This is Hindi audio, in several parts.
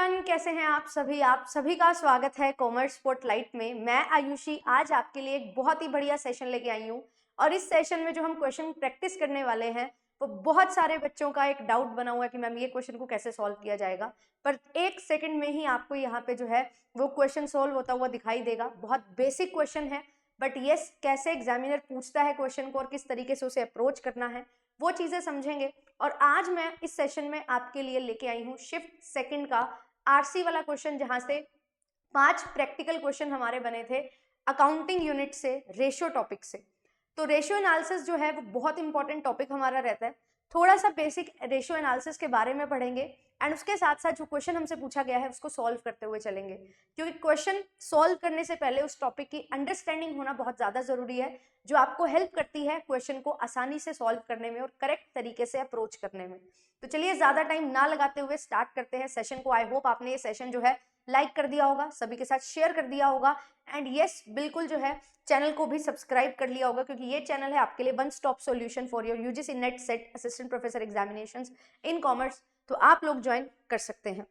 एवरीवन, कैसे हैं आप सभी का स्वागत है कॉमर्स स्पॉटलाइट में। मैं आयुषी आज आपके लिए एक बहुत ही बढ़िया सेशन लेके आई हूँ और इस सेशन में जो हम क्वेश्चन प्रैक्टिस करने वाले हैं वो बहुत सारे बच्चों का एक डाउट बना हुआ है कि मैम ये क्वेश्चन को कैसे सॉल्व किया जाएगा, पर एक सेकंड में ही आपको यहाँ पे जो है वो क्वेश्चन सॉल्व होता हुआ दिखाई देगा। बहुत बेसिक क्वेश्चन है, बट यस कैसे एग्जामिनर पूछता है क्वेश्चन को और किस तरीके से उसे अप्रोच करना है वो चीजें समझेंगे। और आज मैं इस सेशन में आपके लिए लेके आई हूँ शिफ्ट सेकंड का आरसी वाला क्वेश्चन, जहां से 5 प्रैक्टिकल क्वेश्चन हमारे बने थे अकाउंटिंग यूनिट से, रेशियो टॉपिक से। तो रेशियो एनालिसिस जो है वो बहुत इंपॉर्टेंट टॉपिक हमारा रहता है। थोड़ा सा बेसिक रेशियो एनालिसिस के बारे में पढ़ेंगे एंड उसके साथ साथ जो क्वेश्चन हमसे पूछा गया है उसको सॉल्व करते हुए चलेंगे, क्योंकि क्वेश्चन सॉल्व करने से पहले उस टॉपिक की अंडरस्टैंडिंग होना बहुत ज़्यादा ज़रूरी है, जो आपको हेल्प करती है क्वेश्चन को आसानी से सॉल्व करने में और करेक्ट तरीके से अप्रोच करने में। तो चलिए ज़्यादा टाइम ना लगाते हुए स्टार्ट करते हैं सेशन को। आई होप आपने ये सेशन जो है लाइक कर दिया होगा, सभी के साथ शेयर कर दिया होगा एंड यस बिल्कुल जो है चैनल को भी सब्सक्राइब कर लिया होगा, क्योंकि ये चैनल है आपके लिए one stop solution for your UGC net set assistant professor examinations in commerce. तो आप लोग ज्वाइन कर सकते हैं।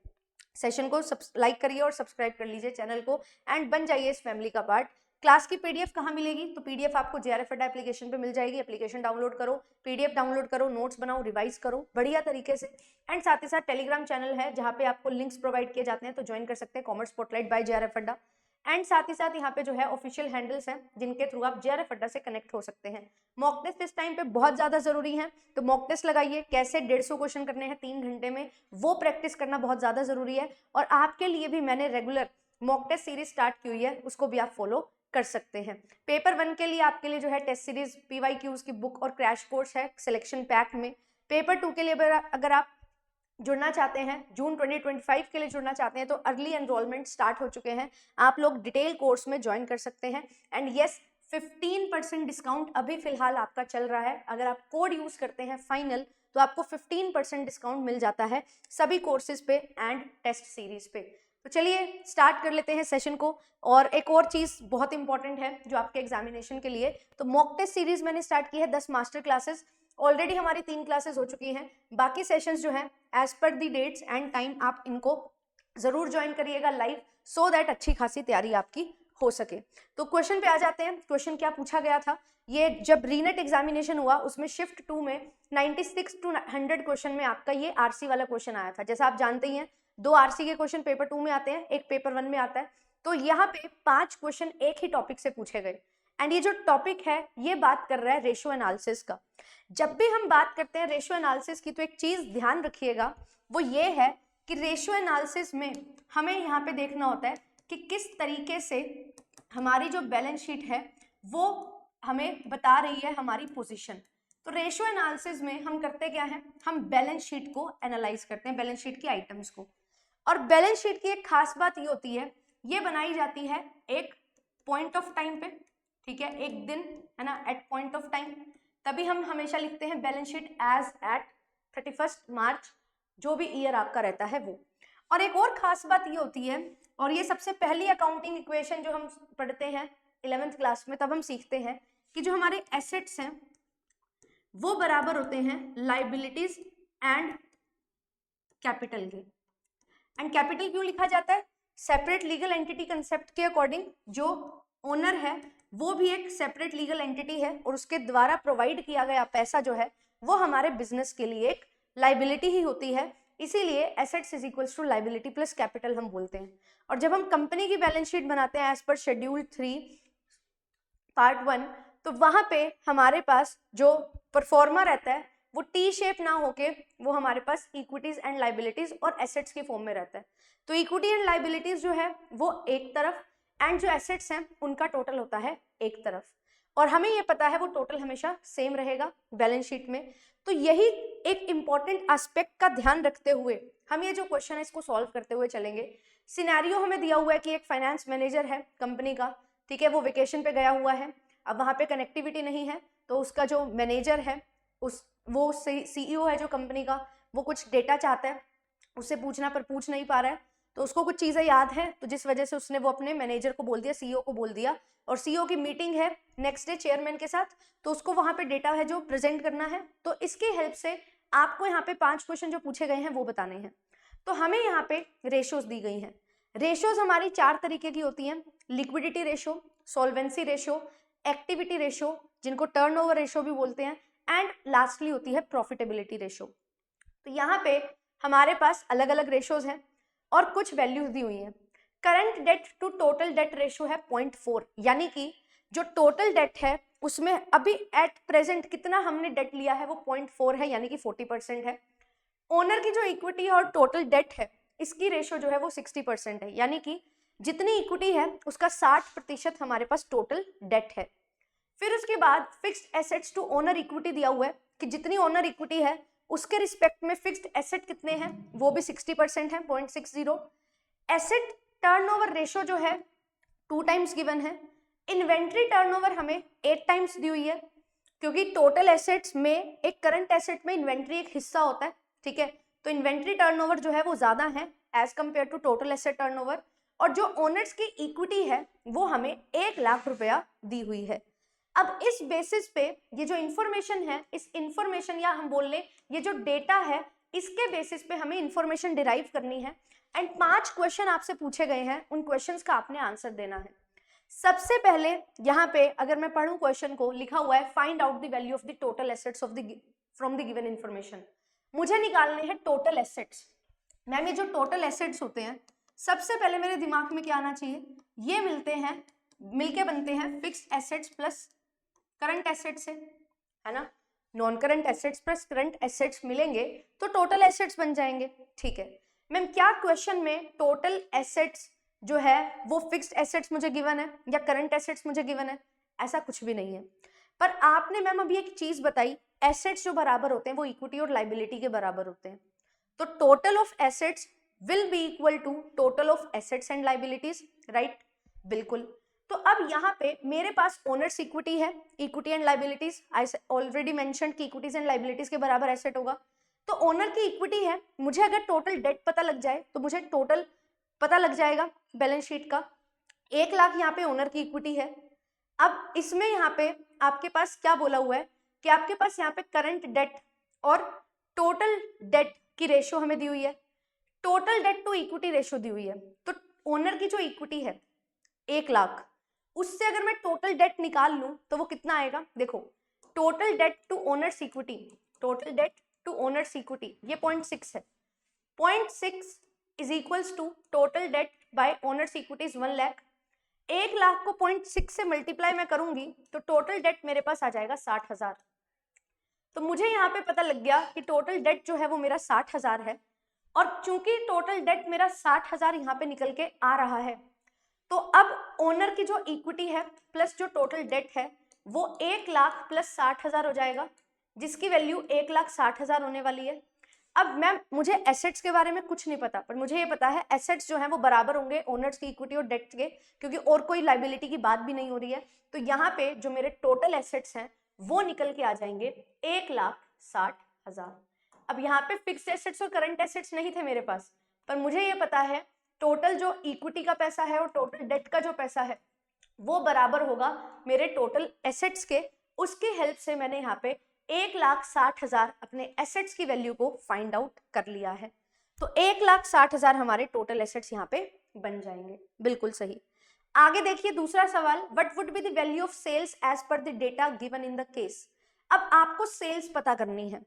सेशन को लाइक करिए और सब्सक्राइब कर लीजिए चैनल को एंड बन जाइए इस फैमिली का पार्ट। क्लास की पीडीएफ कहाँ मिलेगी? तो पीडीएफ आपको जेआरएफ अड्डा एप्लीकेशन पे मिल जाएगी। एप्लीकेशन डाउनलोड करो, पीडीएफ डाउनलोड करो, नोट्स बनाओ, रिवाइज करो बढ़िया तरीके से। एंड साथ ही साथ टेलीग्राम चैनल है जहाँ पे आपको लिंक्स प्रोवाइड किए जाते हैं, तो ज्वाइन कर सकते हैं कॉमर्स स्पॉटलाइट बाय जेआरएफ अड्डा। एंड साथ ही साथ यहाँ पे जो है ऑफिशियल हैंडल्स हैं जिनके थ्रू आप जेआरएफ अड्डा से कनेक्ट हो सकते हैं। मॉक टेस्ट इस टाइम पे बहुत ज्यादा जरूरी है, तो मॉक टेस्ट लगाइए। कैसे 150 क्वेश्चन करने हैं 3 घंटे में, वो प्रैक्टिस करना बहुत ज्यादा जरूरी है। और आपके लिए भी मैंने regular mock test series start की हुई है, उसको भी आप फॉलो कर सकते हैं। पेपर 1 के लिए आपके लिए जो है टेस्ट सीरीज, पीवाईक्यूज की बुक और क्रैश कोर्स है सिलेक्शन पैक में। पेपर 2 के लिए अगर आप जुड़ना चाहते हैं, जून 2025 के लिए जुड़ना चाहते हैं, तो अर्ली एनरोलमेंट स्टार्ट हो चुके हैं। आप लोग डिटेल कोर्स में ज्वाइन कर सकते हैं एंड यस 15% डिस्काउंट अभी फिलहाल आपका चल रहा है। अगर आप कोड यूज करते हैं फाइनल तो आपको 15% डिस्काउंट मिल जाता है सभी कोर्सेज पे एंड टेस्ट सीरीज पे। तो चलिए स्टार्ट कर लेते हैं सेशन को। और एक और चीज बहुत इंपॉर्टेंट है जो आपके एग्जामिनेशन के लिए, तो मॉक टेस्ट सीरीज मैंने स्टार्ट की है 10 मास्टर क्लासेस। ऑलरेडी हमारी 3 क्लासेस हो चुकी हैं, बाकी सेशंस जो हैं as per the dates and time आप इनको जरूर ज्वाइन करिएगा लाइव, सो दैट अच्छी खासी तैयारी आपकी हो सके। तो क्वेश्चन पे आ जाते हैं। क्वेश्चन क्या पूछा गया था, ये जब रीनेट एग्जामिनेशन हुआ उसमें शिफ्ट 2 में 96 to 100 क्वेश्चन में आपका ये आरसी वाला क्वेश्चन आया था। जैसा आप जानते ही हैं 2 आरसी के क्वेश्चन पेपर 2 में आते हैं, एक पेपर 1 में आता है। तो यहाँ पे 5 क्वेश्चन एक ही टॉपिक से पूछे गए एंड ये जो टॉपिक है ये बात कर रहा है रेशियो एनालिसिस का। जब भी हम बात करते हैं रेशियो एनालिसिस की, तो एक चीज ध्यान रखिएगा, वो ये है कि रेशियो एनालिसिस में हमें यहाँ पे देखना होता है कि किस तरीके से हमारी जो बैलेंस शीट है वो हमें बता रही है हमारी पोजीशन। तो रेशियो एनालिसिस में हम करते क्या है, हम बैलेंस शीट को एनालाइज करते हैं, बैलेंस शीट की आइटम्स को। और बैलेंस शीट की एक खास बात ये होती है, ये बनाई जाती है एक पॉइंट ऑफ टाइम पे, ठीक है, एक दिन है ना, एट पॉइंट ऑफ टाइम। तभी हम हमेशा लिखते हैं बैलेंस शीट एज एट 31 मार्च, जो भी ईयर आपका रहता है वो। और एक और खास बात ये होती है, और ये सबसे पहली अकाउंटिंग इक्वेशन जो हम पढ़ते हैं 11th क्लास में, तब हम सीखते हैं कि जो हमारे एसेट्स हैं वो बराबर होते हैं लाइबिलिटीज एंड कैपिटल के। एंड कैपिटल क्यों लिखा जाता है? सेपरेट लीगल एंटिटी कंसेप्ट के अकॉर्डिंग जो ओनर है वो भी एक सेपरेट लीगल एंटिटी है और उसके द्वारा प्रोवाइड किया गया पैसा जो है वो हमारे बिजनेस के लिए एक लाइबिलिटी ही होती है। इसीलिए assets is equals to liability plus capital हम बोलते हैं। और जब हम कंपनी की बैलेंस शीट बनाते हैं एज पर शेड्यूल 3 पार्ट 1, तो वहां पे हमारे पास जो परफॉर्मा रहता है वो टी शेप ना होके वो हमारे पास इक्विटीज एंड लाइबिलिटीज और एसेट्स के फॉर्म में रहता है। तो इक्विटी एंड लाइबिलिटीज जो है वो एक तरफ एंड जो एसेट्स हैं उनका टोटल होता है एक तरफ, और हमें ये पता है वो टोटल हमेशा सेम रहेगा बैलेंस शीट में। तो यही एक इंपॉर्टेंट एस्पेक्ट का ध्यान रखते हुए हम ये जो क्वेश्चन है इसको सॉल्व करते हुए चलेंगे। सिनेरियो हमें दिया हुआ है कि एक फाइनेंस मैनेजर है कंपनी का, ठीक है, वो वेकेशन पे गया हुआ है। अब वहां पे कनेक्टिविटी नहीं है, तो उसका जो मैनेजर है वो सीईओ है जो कंपनी का, वो कुछ डेटा चाहता है, उससे पूछना पर पूछ नहीं पा रहा है। तो उसको कुछ चीजें याद है, तो जिस वजह से उसने वो अपने मैनेजर को बोल दिया, सीईओ को बोल दिया, और सीईओ की मीटिंग है नेक्स्ट डे चेयरमैन के साथ, तो उसको वहां पे डेटा है जो प्रेजेंट करना है। तो इसकी हेल्प से आपको यहाँ पे 5 क्वेश्चन जो पूछे गए हैं वो बताने हैं। तो हमें यहाँ पे रेशोज दी गई हैं। रेशोज हमारी 4 तरीके की होती हैं, liquidity ratio, solvency ratio, activity ratio जिनको टर्नओवर रेशो भी बोलते हैं, एंड लास्टली होती है प्रॉफिटेबिलिटी रेशो। तो यहाँ पे हमारे पास अलग अलग रेशोज हैं और कुछ वैल्यूज दी हुई हैं। Current debt to total debt ratio है 0.4, यानी कि जो टोटल डेट है उसमें अभी एट प्रेजेंट कितना हमने डेट लिया है वो 0.4 है, यानी कि 40% है। ओनर की जो इक्विटी है और टोटल डेट है इसकी रेशो जो है वो 60% है, यानी कि जितनी इक्विटी है उसका 60% हमारे पास टोटल डेट है। फिर उसके बाद fixed assets to owner equity दिया हुआ है कि जितनी ओनर इक्विटी है उसके रिस्पेक्ट में फिक्स्ड एसेट कितने हैं, वो भी 60% है, 0.60। एसेट टर्नओवर रेशो जो है 2 टाइम्स गिवन है। इन्वेंट्री टर्नओवर हमें 8 टाइम्स दी हुई है, क्योंकि टोटल एसेट्स में एक करंट एसेट में इन्वेंट्री एक हिस्सा होता है, ठीक है। तो इन्वेंट्री टर्नओवर जो है वो ज्यादा है as compare to total asset turnover. और जो ओनर्स की इक्विटी है वो हमें 1 लाख रुपया दी हुई है। अब इस बेसिस पे ये जो इंफॉर्मेशन है, इस इंफॉर्मेशन या हम बोल लें ये जो डेटा है, इसके बेसिस पे हमें इंफॉर्मेशन डिराइव करनी है। एंड 5 क्वेश्चन आपसे पूछे गए हैं, उन क्वेश्चंस का आपने आंसर देना है। सबसे पहले यहाँ पे अगर मैं पढ़ूं क्वेश्चन को, लिखा हुआ है find out the value of the total assets of the from the given information. मुझे निकालने हैं टोटल एसेट्स। मैम ये जो टोटल एसेट्स होते हैं, सबसे पहले मेरे दिमाग में क्या आना चाहिए, ये मिलके बनते हैं fixed assets plus current assets है ना। Non current assets plus current assets मिलेंगे तो टोटल एसेट्स बन जाएंगे, ठीक है। मैम क्या क्वेश्चन में टोटल एसेट्स जो है वो फिक्स्ड एसेट्स मुझे गिवन है या करंट एसेट्स मुझे गिवन है? ऐसा कुछ भी नहीं है। पर आपने मैम अभी एक चीज बताई, एसेट्स जो बराबर होते हैं वो इक्विटी और लाइबिलिटी के बराबर होते हैं, तो total of assets will be equal to total of assets and liabilities, right? बिल्कुल। तो अब यहाँ पे मेरे पास ओनर्स इक्विटी है, equity and liabilities, I already mentioned कि इक्विटीज एंड लाइबिलिटीज के बराबर एसेट होगा। तो ओनर की इक्विटी है, मुझे अगर टोटल डेट पता लग जाए तो मुझे टोटल पता लग जाएगा बैलेंस शीट का। 1 लाख यहाँ पे ओनर की इक्विटी है। अब इसमें यहाँ पे आपके पास क्या बोला हुआ है कि आपके पास यहाँ पे करंट डेट और टोटल डेट की रेशियो हमें दी हुई है, total debt to equity ratio दी हुई है। तो ओनर की जो इक्विटी है 1 लाख, उससे अगर मैं टोटल डेट निकाल लूं तो वो कितना आएगा, देखो total debt to owners equity, total debt to owners equity ये 0.6 है। 0.6 is equals to total debt by owners equity is 1 lakh. 1 lakh को 0.6 से मल्टीप्लाई मैं करूंगी तो टोटल डेट मेरे पास आ जाएगा 60,000। तो मुझे यहाँ पे पता लग गया कि टोटल डेट जो है वो मेरा 60,000 है। और चूंकि टोटल डेट मेरा 60,000 यहाँ पे निकल के आ रहा है, तो अब ओनर की जो इक्विटी है प्लस जो टोटल डेट है वो 1 लाख प्लस 60,000 हो जाएगा, जिसकी वैल्यू 1,60,000 होने वाली है। अब मैम मुझे एसेट्स के बारे में कुछ नहीं पता, पर मुझे ये पता है एसेट्स जो है वो बराबर होंगे ओनर्स की इक्विटी और डेट के, क्योंकि और कोई लाइबिलिटी की बात भी नहीं हो रही है। तो यहाँ पे जो मेरे टोटल एसेट्स हैं वो निकल के आ जाएंगे 1,60,000। अब यहाँ पे फिक्स्ड एसेट्स और करंट एसेट्स नहीं थे मेरे पास, पर मुझे ये पता है टोटल जो इक्विटी का पैसा है और टोटल डेट का जो पैसा है वो बराबर होगा मेरे टोटल एसेट्स के। उसकी हेल्प से मैंने यहाँ पे 1,60,000 अपने एसेट्स की वैल्यू को फाइंड आउट कर लिया है। तो 1,60,000 हमारे टोटल एसेट्स यहाँ पे बन जाएंगे, बिल्कुल सही। आगे देखिए दूसरा सवाल, what would be the value of sales as per the data given in the case. अब आपको सेल्स पता करनी है।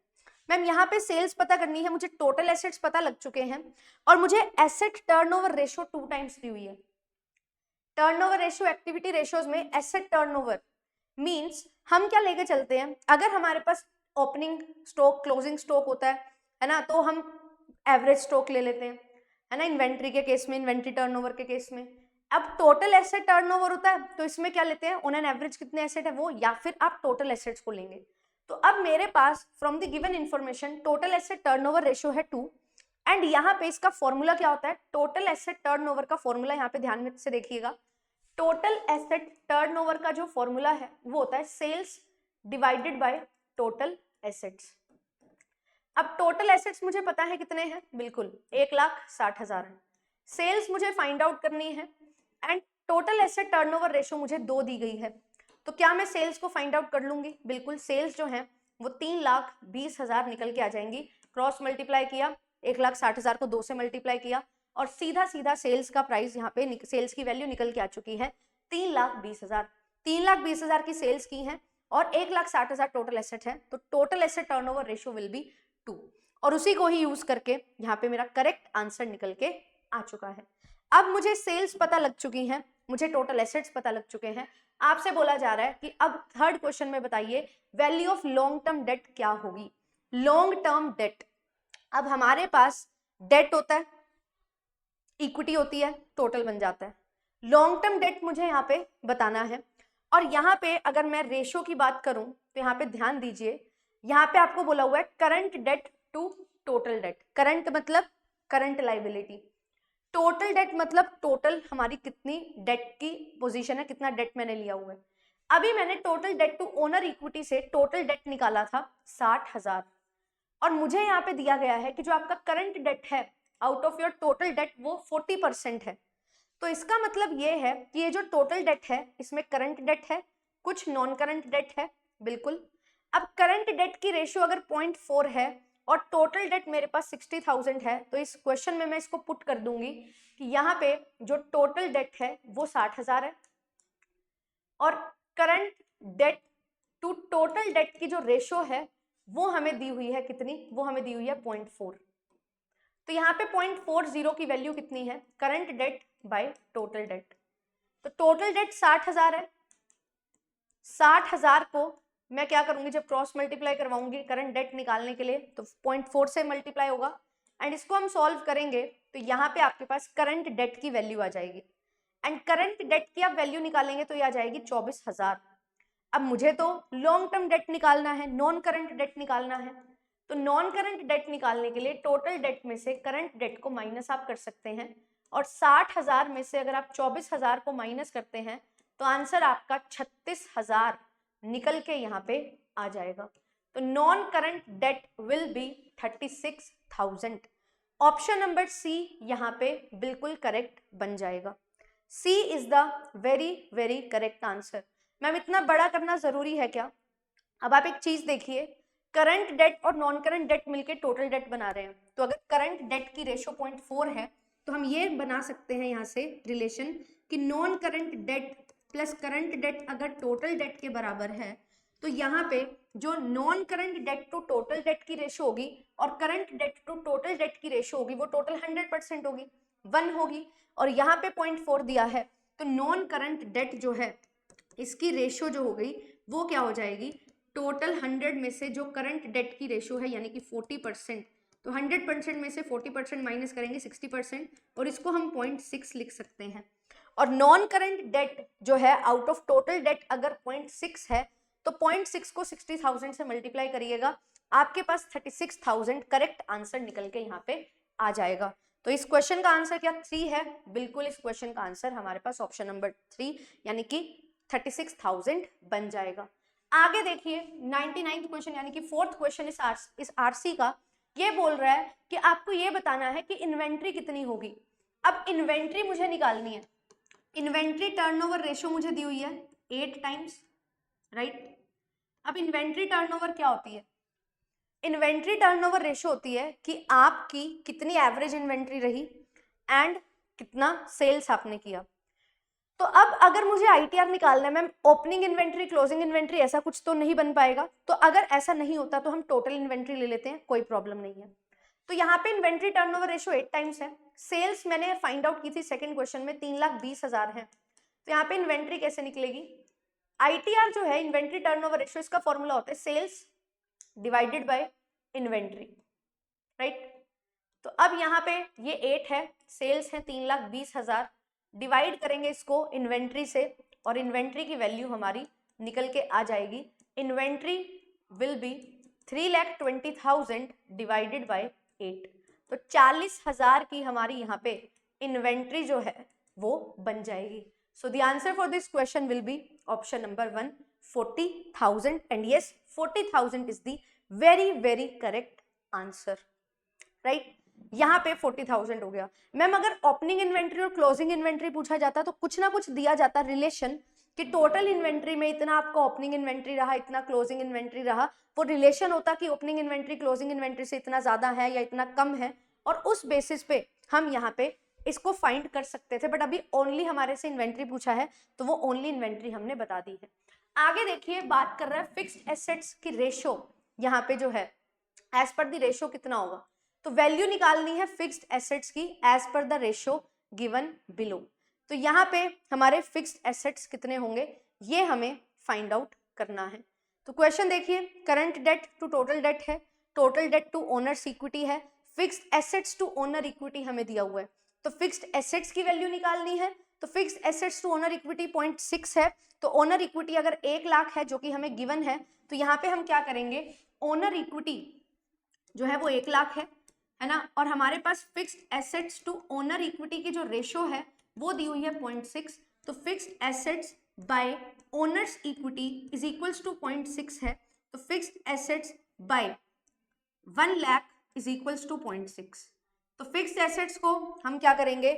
मैम यहाँ पे सेल्स पता करनी है, मुझे टोटल एसेट्स पता लग चुके हैं और मुझे asset turnover ratio 2 times the हुई है। टर्नओवर रेशियो एक्टिविटी रेशियोज में एसेट टर्नओवर मींस हम क्या लेके चलते हैं, अगर हमारे पास ओपनिंग स्टॉक क्लोजिंग स्टॉक होता है ना, तो हम एवरेज स्टॉक ले लेते हैं, है ना, इन्वेंट्री के केस में, इन्वेंट्री टर्नओवर के केस में। अब टोटल एसेट टर्नओवर होता है तो इसमें क्या लेते हैं, ऑन एन एवरेज कितने एसेट है वो, या फिर आप टोटल एसेट्स को लेंगे। तो अब मेरे पास from the given information total asset turnover ratio है 2, एंड यहाँ पे इसका फॉर्मूला क्या होता है, टोटल एसेट टर्नओवर का फॉर्मूला यहाँ पे ध्यान से देखिएगा। टोटल एसेट टर्नओवर का जो फॉर्मूला है वो होता है sales divided by total assets. अब टोटल एसेट्स मुझे पता है कितने हैं, बिल्कुल 1,60,000 है। सेल्स मुझे फाइंड आउट करनी है and total asset turnover ratio मुझे 2 दी गई है। तो क्या मैं सेल्स को फाइंड आउट कर लूंगी, बिल्कुल। सेल्स जो है वो 3,20,000 निकल के आ जाएंगी। क्रॉस मल्टीप्लाई किया 1,60,000 को 2 से मल्टीप्लाई किया और सीधा सीधा सेल्स का प्राइस यहाँ पे सेल्स की वैल्यू निकल के आ चुकी है 3,20,000। 3,20,000 की सेल्स की है और 1,60,000 टोटल एसेट है, तो total asset turnover ratio will be 2 और उसी को ही यूज करके यहाँ पे मेरा करेक्ट आंसर निकल के आ चुका है। अब मुझे सेल्स पता लग चुकी हैं, मुझे टोटल एसेट्स पता लग चुके हैं। आपसे बोला जा रहा है कि अब थर्ड क्वेश्चन में बताइए value of long term debt क्या होगी। लॉन्ग टर्म डेट, अब हमारे पास डेट होता है, इक्विटी होती है, टोटल बन जाता है। लॉन्ग टर्म डेट मुझे यहाँ पे बताना है और यहाँ पे अगर मैं रेशियो की बात करूं तो यहाँ पे ध्यान दीजिए, यहाँ पे आपको बोला हुआ है current debt to total debt. Current मतलब करंट लाइबिलिटी, टोटल डेट मतलब टोटल हमारी कितनी डेट की पोजीशन है, कितना डेट मैंने लिया हुआ है। अभी मैंने total debt to owner equity से टोटल डेट निकाला था 60,000 और मुझे यहाँ पे दिया गया है कि जो आपका करंट डेट है out of your total date वो 40% है। तो इसका मतलब ये है कि ये जो टोटल डेट है इसमें करंट डेट है, कुछ नॉन करंट डेट है, बिल्कुल। अब करंट डेट की रेशियो अगर 0.4 है और टोटल डेट मेरे पास 60,000 है, तो इस क्वेश्चन में मैं इसको पुट कर दूंगी कि यहाँ पे जो टोटल डेट है वो 60,000 है और current debt to total debt की जो रेशियो है वो हमें दी हुई है कितनी, वो हमें दी हुई है 0.4। तो यहाँ पे 0.40 की वैल्यू कितनी है, current debt by total debt. तो टोटल डेट 60,000 है, 60,000 को मैं क्या करूंगी, जब क्रॉस मल्टीप्लाई करवाऊंगी करंट डेट निकालने के लिए तो 0.4 से मल्टीप्लाई होगा एंड इसको हम सॉल्व करेंगे तो यहाँ पे आपके पास करंट डेट की वैल्यू आ जाएगी एंड करंट डेट की आप वैल्यू निकालेंगे तो ये आ जाएगी 24,000। अब मुझे तो लॉन्ग टर्म डेट निकालना है, नॉन करंट डेट निकालना है, तो नॉन करंट डेट निकालने के लिए टोटल डेट में से करंट डेट को माइनस आप कर सकते हैं और 60,000 में से अगर आप 24,000 को माइनस करते हैं तो आंसर आपका 36,000 निकल के यहाँ पे आ जाएगा। तो non current debt will be 36,000। Option number C यहाँ पे बिल्कुल करेक्ट बन जाएगा। C is the very very correct answer. Ma'am इतना बड़ा करना जरूरी है क्या? अब आप एक चीज देखिए, करंट डेट और नॉन करंट डेट मिलके टोटल डेट बना रहे हैं, तो अगर करंट डेट की रेशियो 0.4 है तो हम ये बना सकते हैं यहाँ से रिलेशन कि non current debt plus current debt अगर टोटल डेट के बराबर है तो यहाँ पे जो non current debt to total debt की रेशियो होगी और current debt to total debt की रेशियो होगी वो टोटल 100% होगी, 1 होगी। और यहाँ पे 0.4 दिया है तो नॉन करंट डेट जो है इसकी रेशियो जो हो गई वो क्या हो जाएगी, टोटल 100 में से जो करंट डेट की रेशियो है यानी कि 40%, तो 100% में से 40% माइनस करेंगे 60% और इसको हम 0.6 लिख सकते हैं। और नॉन करंट डेट जो है आउट ऑफ टोटल डेट अगर 0.6 है तो 0.6 को 60,000 से मल्टीप्लाई करिएगा, आपके पास 36,000 करेक्ट आंसर निकल के यहाँ पे आ जाएगा। तो इस क्वेश्चन का आंसर क्या 3 है? बिल्कुल, इस क्वेश्चन का आंसर हमारे पास ऑप्शन नंबर 3 यानी कि 36,000 बन जाएगा। आगे देखिए 99th क्वेश्चन यानी कि 4th क्वेश्चन इस आरसी का ये बोल रहा है कि आपको ये बताना है कि इन्वेंट्री कितनी होगी। अब इन्वेंट्री मुझे निकालनी है, इन्वेंट्री टर्नओवर रेशियो मुझे दी हुई है 8 टाइम्स, राइट। अब इन्वेंट्री टर्नओवर क्या होती है? इन्वेंट्री टर्नओवर रेशियो होती है कि आपकी कितनी एवरेज इन्वेंट्री रही एंड कितना सेल्स आपने किया। तो अब अगर मुझे आईटीआर निकालना है ma'am, opening inventory closing inventory ऐसा कुछ तो नहीं बन पाएगा, तो अगर ऐसा नहीं होता तो हम टोटल इन्वेंट्री ले लेते हैं, कोई प्रॉब्लम नहीं है। तो यहाँ पे इन्वेंट्री टर्नओवर रेशियो 8 टाइम्स है। सेल्स मैंने फाइंड आउट की थी सेकंड क्वेश्चन में 3,20,000 है, तो यहाँ पे इन्वेंट्री कैसे निकलेगी? आईटीआर जो है इन्वेंट्री टर्नओवर रेशियो, इसका फॉर्मूला होता है sales divided by inventory, right. तो अब यहाँ पे ये 8 है, सेल्स है 3,20,000, डिवाइड करेंगे इसको इन्वेंट्री से और इन्वेंट्री की वैल्यू हमारी निकल के आ जाएगी। Inventory will be 3,20,000 divided by 8, तो 40,000 की हमारी यहाँ पे इन्वेंट्री जो है वो बन जाएगी। So the answer for this question will be option number 1 40,000 and yes 40,000 is the very very correct answer, right. यहाँ पे 40,000 हो गया। मैम अगर ओपनिंग इन्वेंट्री और क्लोजिंग इन्वेंट्री पूछा जाता तो कुछ ना कुछ दिया जाता रिलेशन कि टोटल इन्वेंट्री में इतना आपका ओपनिंग इन्वेंट्री रहा, इतना क्लोजिंग इन्वेंट्री रहा, वो रिलेशन होता कि ओपनिंग इन्वेंट्री क्लोजिंग इन्वेंट्री से इतना ज्यादा है या इतना कम है, और उस बेसिस पे हम यहाँ पे इसको फाइंड कर सकते थे, बट अभी ओनली हमारे से इन्वेंट्री पूछा है तो वो ओनली इन्वेंट्री हमने बता दी है। आगे देखिए, बात कर रहा है फिक्स्ड एसेट्स की रेशो, यहाँ पे जो है एज पर द रेशो कितना होगा, तो वैल्यू निकालनी है फिक्स्ड एसेट्स की as per the ratio given below. तो यहाँ पे हमारे फिक्स्ड एसेट्स कितने होंगे ये हमें फाइंड आउट करना है। तो क्वेश्चन देखिए, current debt to total debt है, total debt to owners equity है, fixed assets to owner equity हमें दिया हुआ है, तो फिक्स्ड एसेट्स की वैल्यू निकालनी है। तो fixed assets to owner equity 0.6 है, तो ओनर इक्विटी अगर 1 लाख है जो कि हमें गिवन है, तो यहाँ पे हम क्या करेंगे, ओनर इक्विटी जो है वो 1 लाख है ना, और हमारे पास fixed assets to owner equity की जो रेशो है वो दी हुई है 0.6, तो fixed assets by owners equity is equals to 0.6 है, तो fixed assets by 1 lakh is equals to 0.6। तो फिक्स्ड एसेट्स को हम क्या करेंगे,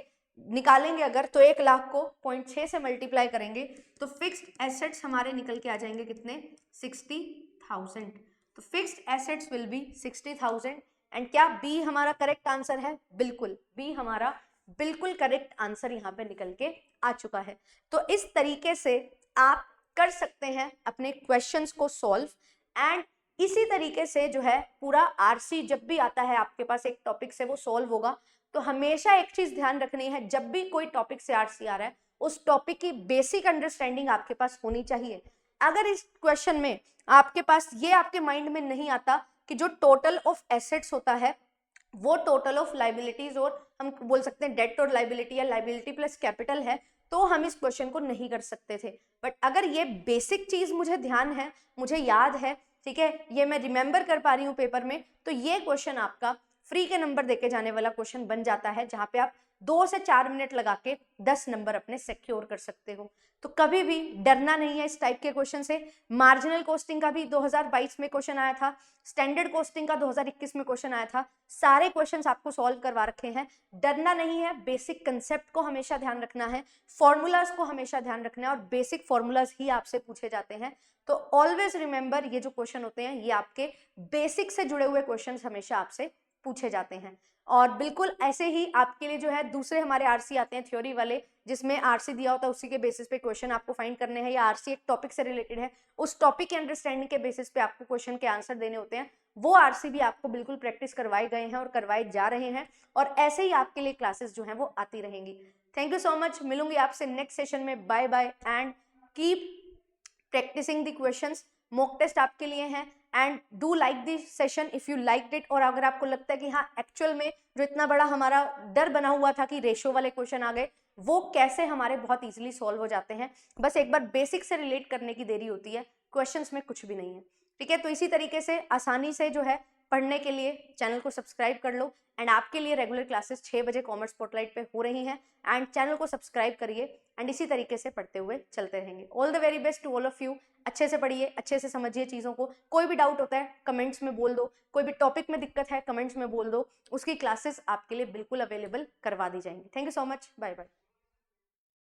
निकालेंगे अगर, तो 1 लाख को 0.6 से मल्टीप्लाई करेंगे तो फिक्स्ड एसेट्स हमारे निकल के आ जाएंगे कितने, 60,000। तो fixed assets will B 60,000। And क्या बी हमारा करेक्ट आंसर है, बिल्कुल बी हमारा बिल्कुल करेक्ट आंसर यहाँ पे निकल के आ चुका है। तो इस तरीके से आप कर सकते हैं अपने क्वेश्चंस को सॉल्व, एंड इसी तरीके से जो है पूरा आरसी जब भी आता है आपके पास एक टॉपिक से वो सॉल्व होगा। तो हमेशा एक चीज ध्यान रखनी है, जब भी कोई टॉपिक से आरसी आ रहा है उस टॉपिक की बेसिक अंडरस्टैंडिंग आपके पास होनी चाहिए। अगर इस क्वेश्चन में आपके पास ये आपके माइंड में नहीं आता कि जो टोटल ऑफ एसेट्स होता है वो टोटल ऑफ लाइबिलिटीज, और हम बोल सकते हैं डेट और लाइबिलिटी या लाइबिलिटी प्लस कैपिटल है, तो हम इस क्वेश्चन को नहीं कर सकते थे। बट अगर ये बेसिक चीज मुझे ध्यान है, मुझे याद है, ठीक है, ये मैं रिमेंबर कर पा रही हूँ पेपर में, तो ये क्वेश्चन आपका फ्री के नंबर देके जाने वाला क्वेश्चन बन जाता है, जहां पे आप 2 से 4 मिनट लगा के 10 नंबर अपने सिक्योर कर सकते हो। तो कभी भी डरना नहीं है इस टाइप के क्वेश्चन से। मार्जिनल कॉस्टिंग का भी 2022 में क्वेश्चन आया था, स्टैंडर्ड कॉस्टिंग का 2021 में क्वेश्चन आया था, सारे क्वेश्चंस आपको सॉल्व करवा रखे हैं। डरना नहीं है, बेसिक कंसेप्ट को हमेशा ध्यान रखना है, फॉर्मूलाज को हमेशा ध्यान रखना है, और बेसिक फॉर्मूलाज ही आपसे पूछे जाते हैं। तो ऑलवेज रिमेंबर, ये जो क्वेश्चन होते हैं ये आपके बेसिक से जुड़े हुए क्वेश्चन हमेशा आपसे पूछे जाते हैं। और बिल्कुल ऐसे ही आपके लिए जो है दूसरे हमारे आरसी आते हैं थ्योरी वाले, जिसमें आरसी दिया होता है उसी के बेसिस पे क्वेश्चन आपको फाइंड करने हैं, या आरसी एक टॉपिक से रिलेटेड है, उस टॉपिक की अंडरस्टैंडिंग के बेसिस पे आपको क्वेश्चन के आंसर देने होते हैं। वो आरसी भी आपको बिल्कुल प्रैक्टिस करवाए गए हैं और करवाए जा रहे हैं, और ऐसे ही आपके लिए क्लासेस जो हैं वो आती रहेंगी। थैंक यू सो मच, मिलूंगी आपसे नेक्स्ट सेशन में। Bye bye, and keep practicing the questions. Mock test आपके लिए हैं, and do like this session if you liked it. और अगर आपको लगता है कि हाँ एक्चुअल में जो इतना बड़ा हमारा डर बना हुआ था कि रेशो वाले क्वेश्चन आ गए, वो कैसे हमारे बहुत इजीली सॉल्व हो जाते हैं, बस एक बार बेसिक से रिलेट करने की देरी होती है, क्वेश्चंस में कुछ भी नहीं है, ठीक है। तो इसी तरीके से आसानी से जो है पढ़ने के लिए चैनल को सब्सक्राइब कर लो, एंड आपके लिए रेगुलर क्लासेस 6 बजे कॉमर्स स्पॉटलाइट पे हो रही हैं, एंड चैनल को सब्सक्राइब करिए, एंड इसी तरीके से पढ़ते हुए चलते रहेंगे। All the very best to all of you. अच्छे से पढ़िए, अच्छे से समझिए चीज़ों को। कोई भी डाउट होता है कमेंट्स में बोल दो, कोई भी टॉपिक में दिक्कत है कमेंट्स में बोल दो, उसकी क्लासेस आपके लिए बिल्कुल अवेलेबल करवा दी जाएंगी। Thank you so much, bye bye.